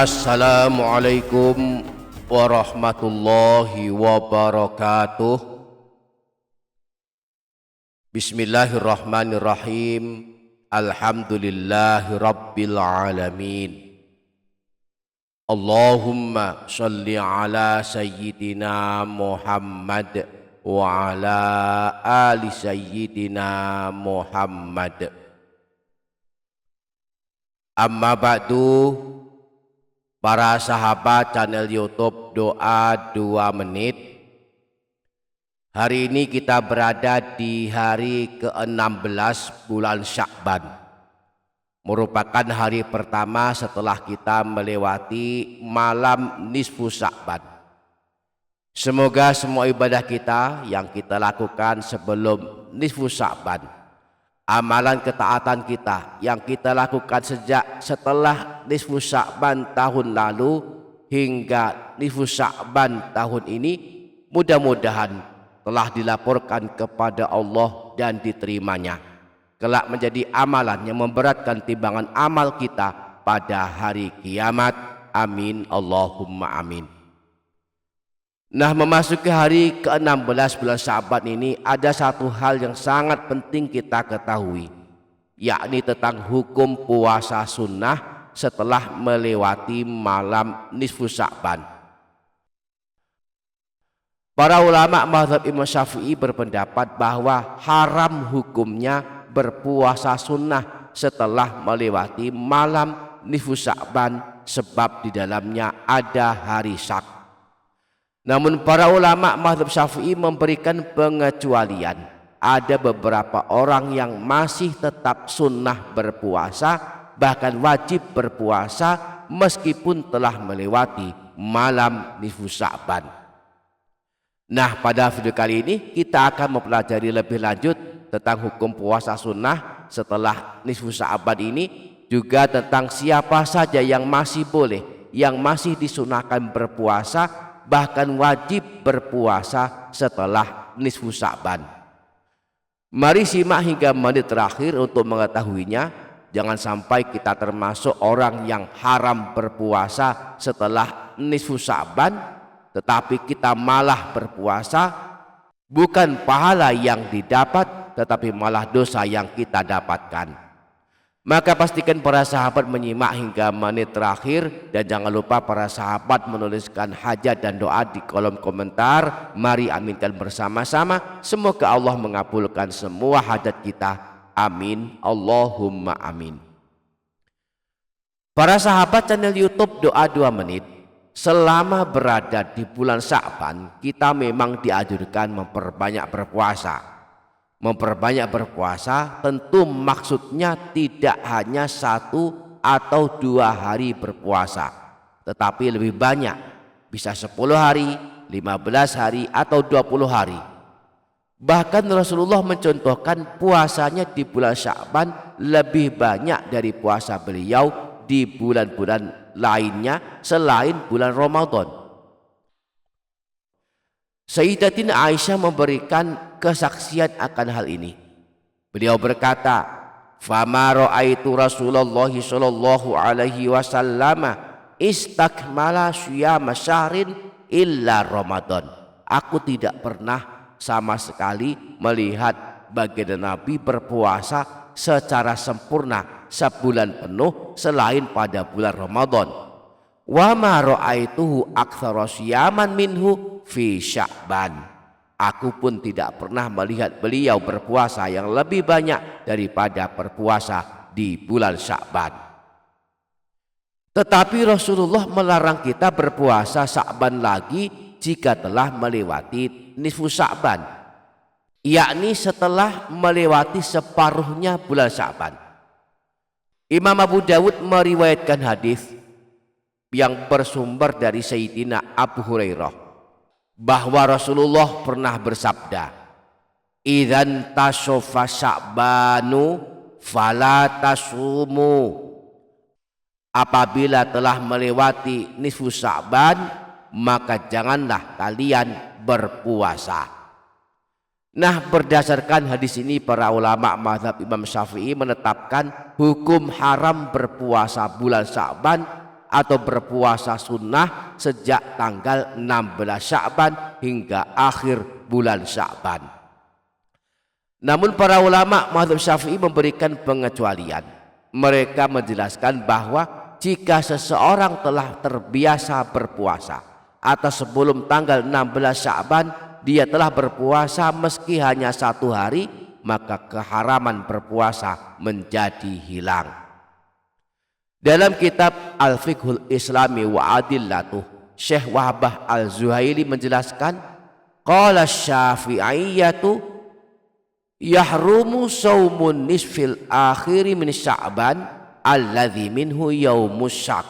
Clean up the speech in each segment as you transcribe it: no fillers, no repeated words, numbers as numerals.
Assalamualaikum warahmatullahi wabarakatuh. Bismillahirrahmanirrahim. Alhamdulillahi rabbil alamin. Allahumma sholli ala sayyidina Muhammad wa ala ali sayyidina Muhammad. Amma ba'du, para sahabat channel YouTube Doa 2 Menit. Hari ini kita berada di hari ke-16 bulan Sya'ban, merupakan hari pertama setelah kita melewati malam nisfu Sya'ban. Semoga semua ibadah kita yang kita lakukan sebelum nisfu Sya'ban, amalan ketaatan kita yang kita lakukan sejak setelah nisfu Sya'ban tahun lalu hingga nisfu Sya'ban tahun ini, mudah-mudahan telah dilaporkan kepada Allah dan diterimanya, kelak menjadi amalan yang memberatkan timbangan amal kita pada hari kiamat. Amin Allahumma amin. Nah, memasuki hari ke-16 bulan Sya'ban ini ada satu hal yang sangat penting kita ketahui, yakni tentang hukum puasa sunnah setelah melewati malam nisfu Sya'ban. Para ulama mazhab Imam Syafi'i berpendapat bahwa haram hukumnya berpuasa sunnah setelah melewati malam nisfu Sya'ban, sebab di dalamnya ada hari syak. Namun para ulama mazhab Syafi'i memberikan pengecualian. Ada beberapa orang yang masih tetap sunnah berpuasa, bahkan wajib berpuasa meskipun telah melewati malam nisfu Sya'ban. Nah, pada video kali ini kita akan mempelajari lebih lanjut tentang hukum puasa sunnah setelah nisfu Sya'ban ini, juga tentang siapa saja yang masih boleh, yang masih disunahkan berpuasa, bahkan wajib berpuasa setelah nisfu Sya'ban. Mari simak hingga menit terakhir untuk mengetahuinya. Jangan sampai kita termasuk orang yang haram berpuasa setelah nisfu Sya'ban, tetapi kita malah berpuasa, bukan pahala yang didapat, tetapi malah dosa yang kita dapatkan. Maka pastikan para sahabat menyimak hingga menit terakhir, dan jangan lupa para sahabat menuliskan hajat dan doa di kolom komentar. Mari aminkan bersama-sama, semoga Allah mengabulkan semua hajat kita. Amin Allahumma amin. Para sahabat channel YouTube Doa 2 Menit, selama berada di bulan Sya'ban kita memang dianjurkan memperbanyak berpuasa. Memperbanyak berpuasa tentu maksudnya tidak hanya 1 atau 2 hari berpuasa, tetapi lebih banyak, bisa 10 hari, 15 hari, atau 20 hari. Bahkan Rasulullah mencontohkan puasanya di bulan Sya'ban lebih banyak dari puasa beliau di bulan-bulan lainnya selain bulan Ramadan. Sayyidatina Aisyah memberikan kesaksian akan hal ini. Beliau berkata, "Fama ra'aitu Rasulullah sallallahu alaihi wasallam istakmala syiyama syahrin illa Ramadan." Aku tidak pernah sama sekali melihat baginda Nabi berpuasa secara sempurna sebulan penuh selain pada bulan Ramadan. Wa ma ra'aituhu aktsara syiyaman minhu fi Sya'ban. Aku pun tidak pernah melihat beliau berpuasa yang lebih banyak daripada berpuasa di bulan Sya'ban. Tetapi Rasulullah melarang kita berpuasa Sya'ban lagi jika telah melewati nisfu Sya'ban, yakni setelah melewati separuhnya bulan Sya'ban. Imam Abu Dawud meriwayatkan hadis yang bersumber dari Sayyidina Abu Hurairah bahwa Rasulullah pernah bersabda, "Idzan tasoffa Sya'banu fala tasumu." Apabila telah melewati nisfu Sya'ban, maka janganlah kalian berpuasa. Nah, berdasarkan hadis ini para ulama mazhab Imam Syafi'i menetapkan hukum haram berpuasa bulan Sya'ban atau berpuasa sunnah sejak tanggal 16 Sya'ban hingga akhir bulan Sya'ban. Namun para ulama mazhab Syafi'i memberikan pengecualian. Mereka menjelaskan bahwa jika seseorang telah terbiasa berpuasa atau sebelum tanggal 16 Sya'ban dia telah berpuasa meski hanya 1 hari, maka keharaman berpuasa menjadi hilang. Dalam kitab Al-Fiqhul Islami wa Adillatuh, Syekh Wahbah Al-Zuhaili menjelaskan, qala Syafi'iyyatu yahrumu saumun nisfil akhiri min Sya'ban alladzi minhu yaumus syak.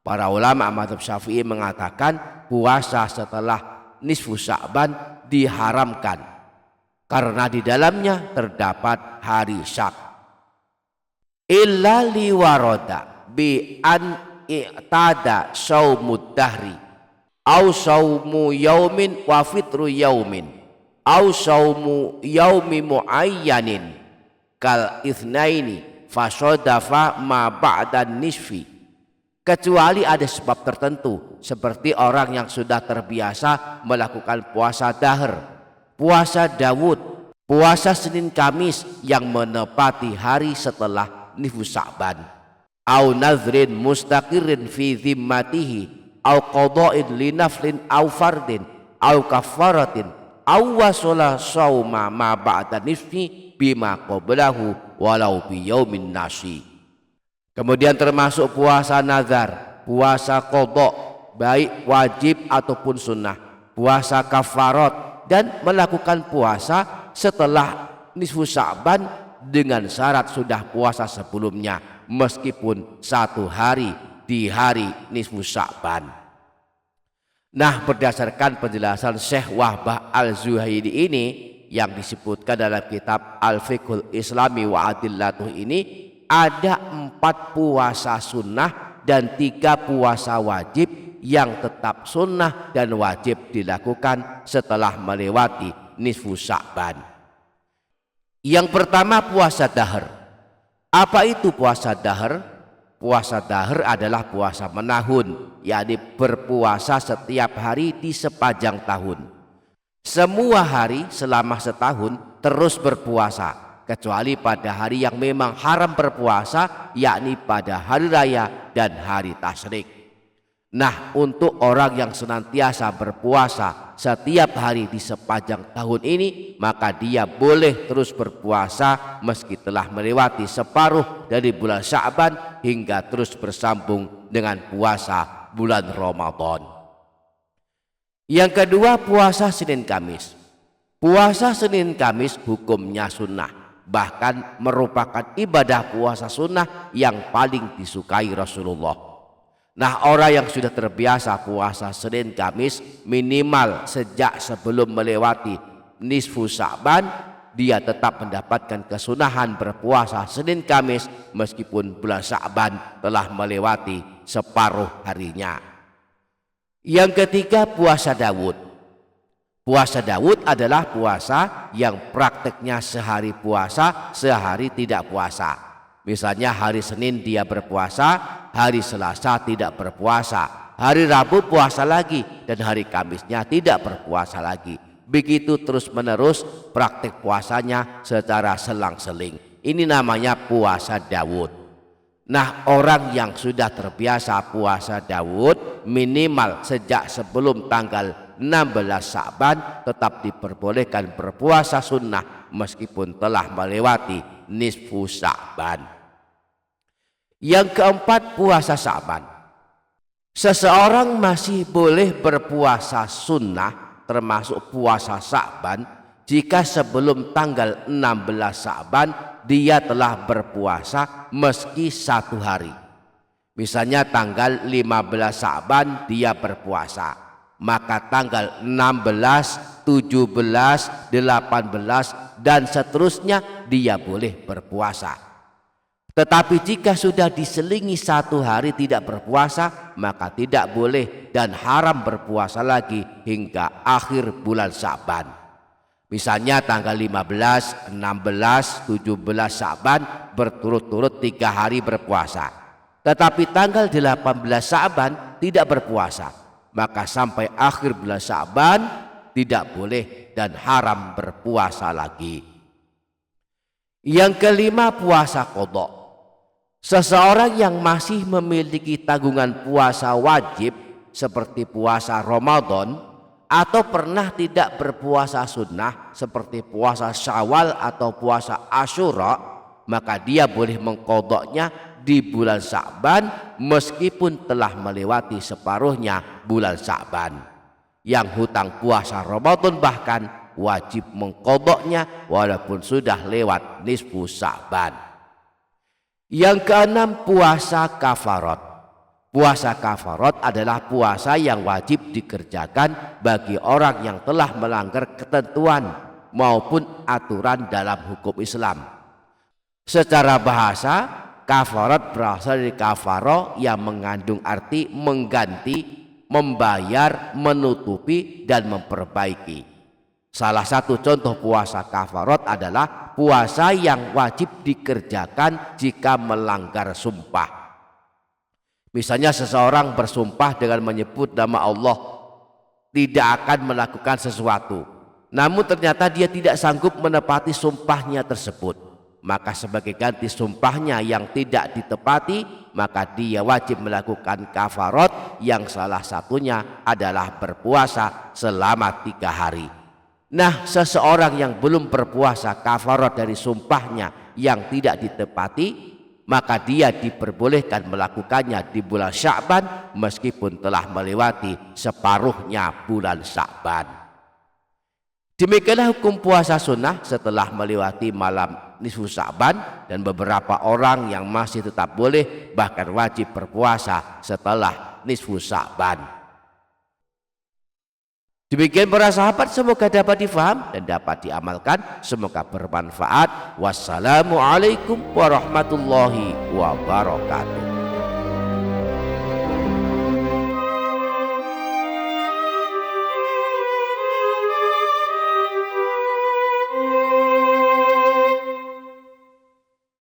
Para ulama mazhab Syafi'i mengatakan puasa setelah nisfu Sya'ban diharamkan karena di dalamnya terdapat hari syak. Illa liwaroda bi an i'tada saumud dahri au saumu yaumin wa fitru yaumin au saumu yaumi muayyanin kal itsnaini fasadafa ma ba'da nisfi. Kecuali ada sebab tertentu seperti orang yang sudah terbiasa melakukan puasa dahr, puasa Daud, puasa Senin Kamis yang menepati hari setelah nisfu Sya'ban, au nazrin mustaqirin fi zimmatihi, au qada'in li naflin au fardin, au kafaratin, au wasala sauma ma ba'da nisfi bima qablahu walau bi yaumin nasi. Kemudian termasuk puasa nazar, puasa qada baik wajib ataupun sunnah, puasa kafarat, dan melakukan puasa setelah nisfu Sya'ban dengan syarat sudah puasa sebelumnya meskipun 1 hari di hari nisfu Sya'ban. Nah, berdasarkan penjelasan Syekh Wahbah Al-Zuhaili ini yang disebutkan dalam kitab Al-Fiqhul Islami wa Adillatuh ini, ada 4 puasa sunnah dan 3 puasa wajib yang tetap sunnah dan wajib dilakukan setelah melewati nisfu Sya'ban. Yang pertama puasa dahr. Apa itu puasa dahr? Puasa dahr adalah puasa menahun, yakni berpuasa setiap hari di sepanjang tahun. Semua hari selama setahun terus berpuasa, kecuali pada hari yang memang haram berpuasa, yakni pada hari raya dan hari tasyrik. Nah, untuk orang yang senantiasa berpuasa setiap hari di sepanjang tahun ini, maka dia boleh terus berpuasa meski telah melewati separuh dari bulan Sya'ban hingga terus bersambung dengan puasa bulan Ramadan. Yang kedua, puasa Senin Kamis. Puasa Senin Kamis hukumnya sunnah, bahkan merupakan ibadah puasa sunnah yang paling disukai Rasulullah. Nah, orang yang sudah terbiasa puasa Senin Kamis minimal sejak sebelum melewati nisfu Sya'ban, dia tetap mendapatkan kesunahan berpuasa Senin Kamis meskipun bulan Sya'ban telah melewati separuh harinya. Yang ketiga, puasa Daud. Puasa Daud adalah puasa yang prakteknya sehari puasa, sehari tidak puasa. Misalnya hari Senin dia berpuasa, hari Selasa tidak berpuasa, hari Rabu puasa lagi, dan hari Kamisnya tidak berpuasa lagi. Begitu terus menerus praktik puasanya secara selang-seling. Ini namanya puasa Daud. Nah, orang yang sudah terbiasa puasa Daud minimal sejak sebelum tanggal 16 Sya'ban tetap diperbolehkan berpuasa sunnah meskipun telah melewati nisfu Sya'ban. Yang keempat, puasa Sya'ban. Seseorang masih boleh berpuasa sunnah termasuk puasa Sya'ban jika sebelum tanggal 16 Sya'ban dia telah berpuasa meski 1 hari. Misalnya tanggal 15 Sya'ban dia berpuasa, maka tanggal 16, 17, 18 dan seterusnya dia boleh berpuasa. Tetapi jika sudah diselingi 1 hari tidak berpuasa, maka tidak boleh dan haram berpuasa lagi hingga akhir bulan Sya'ban. Misalnya tanggal 15, 16, 17 Sya'ban berturut-turut 3 hari berpuasa. tetapi tanggal 18 Sya'ban tidak berpuasa, maka sampai akhir bulan Sya'ban tidak boleh dan haram berpuasa lagi. Yang kelima, puasa qadha. Seseorang yang masih memiliki tanggungan puasa wajib seperti puasa Ramadan atau pernah tidak berpuasa sunnah seperti puasa Syawal atau puasa Asyura, maka dia boleh mengqadhanya di bulan Sya'ban meskipun telah melewati separuhnya bulan Sya'ban. Yang hutang puasa Ramadan bahkan wajib mengqadhanya walaupun sudah lewat nisfu Sya'ban. Yang keenam, puasa kafarat. Puasa kafarat adalah puasa yang wajib dikerjakan bagi orang yang telah melanggar ketentuan maupun aturan dalam hukum Islam. Secara bahasa, kafarat berasal dari kafaro yang mengandung arti mengganti, membayar, menutupi, dan memperbaiki. Salah satu contoh puasa kafarat adalah puasa yang wajib dikerjakan jika melanggar sumpah. Misalnya seseorang bersumpah dengan menyebut nama Allah tidak akan melakukan sesuatu, namun ternyata dia tidak sanggup menepati sumpahnya tersebut, maka sebagai ganti sumpahnya yang tidak ditepati, maka dia wajib melakukan kafarat yang salah satunya adalah berpuasa selama 3 hari. Nah, seseorang yang belum berpuasa kafarat dari sumpahnya yang tidak ditepati, maka dia diperbolehkan melakukannya di bulan Sya'ban meskipun telah melewati separuhnya bulan Sya'ban. Demikianlah hukum puasa sunnah setelah melewati malam nisfu Sya'ban, dan beberapa orang yang masih tetap boleh bahkan wajib berpuasa setelah nisfu Sya'ban. Demikian para sahabat, semoga dapat difaham dan dapat diamalkan, semoga bermanfaat. Wassalamualaikum warahmatullahi wabarakatuh.